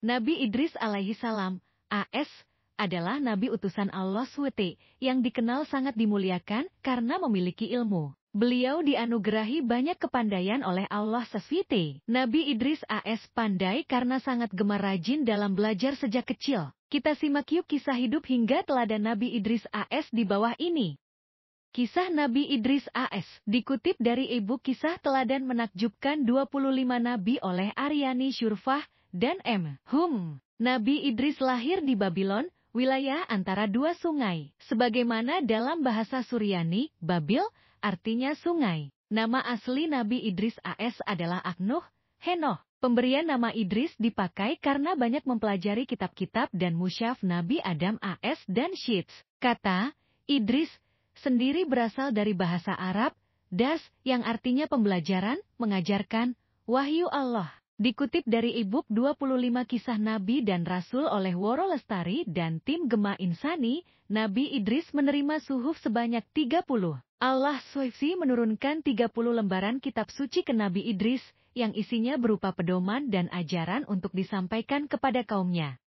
Nabi Idris alaihi salam, AS, adalah Nabi utusan Allah SWT, yang dikenal sangat dimuliakan karena memiliki ilmu. Beliau dianugerahi banyak kepandaian oleh Allah SWT. Nabi Idris AS pandai karena sangat gemar rajin dalam belajar sejak kecil. Kita simak yuk kisah hidup hingga teladan Nabi Idris AS di bawah ini. Kisah Nabi Idris AS dikutip dari e-book Kisah Teladan Menakjubkan 25 Nabi oleh Aryani Syurfah dan M. Nabi Idris lahir di Babylon, wilayah antara dua sungai. Sebagaimana dalam bahasa Suryani, Babil artinya sungai. Nama asli Nabi Idris AS adalah Aknuh Henoh. Pemberian nama Idris dipakai karena banyak mempelajari kitab-kitab dan musyaf Nabi Adam AS dan Syits. Kata Idris sendiri berasal dari bahasa Arab, das, yang artinya pembelajaran, mengajarkan, wahyu Allah. Dikutip dari e-book 25 Kisah Nabi dan Rasul oleh Woro Lestari dan tim Gema Insani, Nabi Idris menerima suhuf sebanyak 30. Allah SWT menurunkan 30 lembaran kitab suci ke Nabi Idris, yang isinya berupa pedoman dan ajaran untuk disampaikan kepada kaumnya.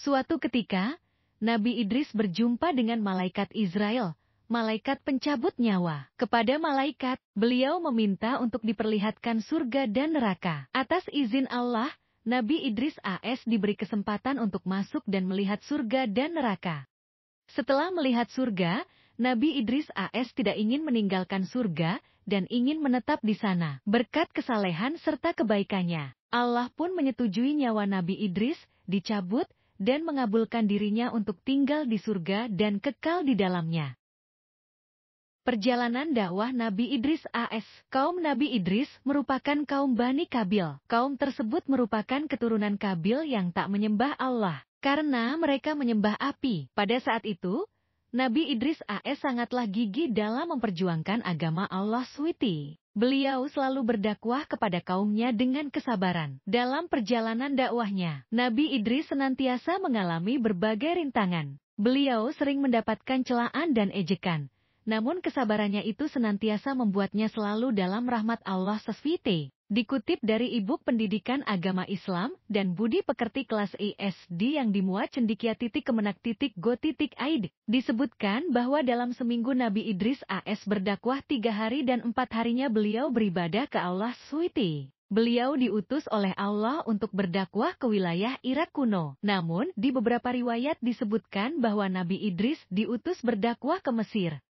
Suatu ketika, Nabi Idris berjumpa dengan malaikat Israel, malaikat pencabut nyawa. Kepada malaikat, beliau meminta untuk diperlihatkan surga dan neraka. Atas izin Allah, Nabi Idris AS diberi kesempatan untuk masuk dan melihat surga dan neraka. Setelah melihat surga, Nabi Idris AS tidak ingin meninggalkan surga dan ingin menetap di sana. Berkat kesalehan serta kebaikannya, Allah pun menyetujui nyawa Nabi Idris dicabut dan mengabulkan dirinya untuk tinggal di surga dan kekal di dalamnya. Perjalanan dakwah Nabi Idris AS. Kaum Nabi Idris merupakan kaum Bani Kabil. Kaum tersebut merupakan keturunan Kabil yang tak menyembah Allah, karena mereka menyembah api. Pada saat itu, Nabi Idris AS sangatlah gigih dalam memperjuangkan agama Allah SWT. Beliau selalu berdakwah kepada kaumnya dengan kesabaran. Dalam perjalanan dakwahnya, Nabi Idris senantiasa mengalami berbagai rintangan. Beliau sering mendapatkan celaan dan ejekan. Namun kesabarannya itu senantiasa membuatnya selalu dalam rahmat Allah SWT. Dikutip dari e-book Pendidikan Agama Islam dan Budi Pekerti kelas SD yang dimuat cendikia.kemenak.go.id, disebutkan bahwa dalam seminggu Nabi Idris AS berdakwah 3 hari dan 4 harinya beliau beribadah ke Allah SWT. Beliau diutus oleh Allah untuk berdakwah ke wilayah Irak kuno. Namun, di beberapa riwayat disebutkan bahwa Nabi Idris diutus berdakwah ke Mesir.